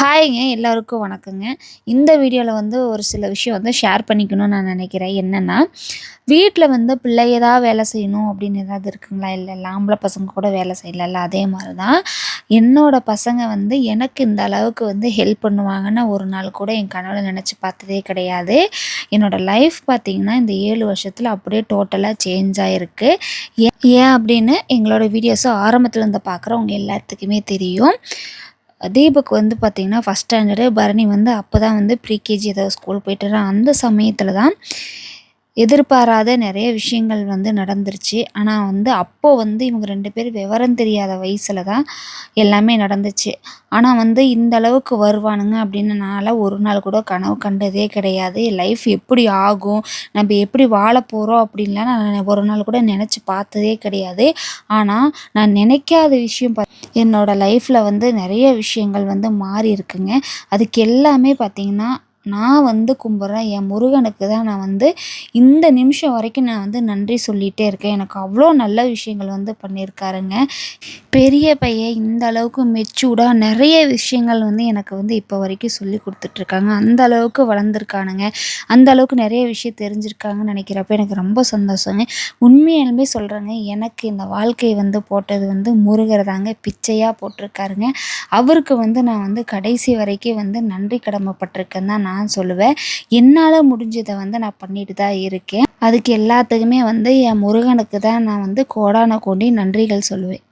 ஹாய்ங்க எல்லாருக்கும் வணக்கங்க. இந்த வீடியோல ஒரு சில விஷயம் ஷேர் பண்ணிக்கணும்னு நான் நினைக்கிறேன். என்னன்னா, வீட்ல பிள்ளை ஏதாவது வேலை செய்யணும் அப்படின்னு ஏதாவது இருக்குங்களா? இல்ல ஆம்பள பசங்க கூட வேலை செய்யலாம்ல. அதே மாரி தான் என்னோட பசங்க எனக்கு இந்த அளவுக்கு ஹெல்ப் பண்ணுவாங்கன்னு ஒரு நாள் கூட என் கனவுல நினச்சு பார்த்ததே கிடையாது. என்னோட லைஃப் பார்த்தீங்கன்னா, இந்த 7 வருஷத்துல அப்படியே டோட்டலா சேஞ்ச் ஆயிருக்கு. ஏன் அப்படின்னு எங்களோட வீடியோஸ ஆரம்பத்துலருந்து பார்க்குறவங்க எல்லாத்துக்குமே தெரியும். தீபக் பார்த்தீங்கன்னா, ஃபர்ஸ்ட் ஸ்டாண்டர்டு, பரணி அப்ப தான் ப்ரீகேஜி ஏதோ ஸ்கூல் போயிட்டுறான். அந்த சமயத்தில தான் எதிர்பாராத நெறைய விஷயங்கள் நடந்துருச்சு. ஆனா அப்போ இவங்க 2 பேரும் விவரம் தெரியாத வயசுல தான் எல்லாமே நடந்துச்சு. ஆனா இந்த அளவுக்கு வருவானுங்க அப்படின்னு நான்லாம் ஒரு நாள் கூட கனவு கண்டதே கிடையாது. லைஃப் எப்படி ஆகும்? நம்ப எப்படி வாழப்போறோம்? அப்படின்லாம் நான் ஒரு நாள் கூட நெனச்சு பார்த்ததே கிடையாது. ஆனா நான் நினைக்காத விஷயம் என்னோட லைஃப்ல நெறைய விஷயங்கள் மாறி இருக்குங்க. அதுக்கு எல்லாமே பார்த்தீங்கன்னா, நான் கும்பிடுறேன் என் முருகனுக்கு தான் நான் இந்த நிமிஷம் வரைக்கும் நான் நன்றி சொல்லிட்டே இருக்கேன். எனக்கு அவ்வளோ நல்ல விஷயங்கள் பண்ணியிருக்காருங்க. பெரிய பையன் இந்த அளவுக்கு மெச்சூர்டா நெறைய விஷயங்கள் எனக்கு இப்போ வரைக்கும் சொல்லிக் குடுத்துட்ருக்காங்க. அந்த அளவுக்கு வளர்ந்துருக்கானுங்க. அந்த அளவுக்கு நெறைய விஷயம் தெரிஞ்சிருக்காங்கன்னு நெனைக்கிறப்ப எனக்கு ரொம்ப சந்தோஷங்க. உண்மையாலுமே சொல்றேங்க, எனக்கு இந்த வாழ்க்கை போட்டது முருகர் தாங்க. பிச்சையா போட்டிருக்காருங்க. அவருக்கு நான் கடைசி வரைக்கும் நன்றி கடமைப்பட்டிருக்கேன்னு தான் நான் சொல்லுவேன். என்னால முடிஞ்சத நான் பண்ணிட்டு தான் இருக்கேன். அதுக்கு எல்லாத்துக்குமே என் முருகனுக்கு தான் நான் கோடான கோடி நன்றிகள் சொல்லுவேன்.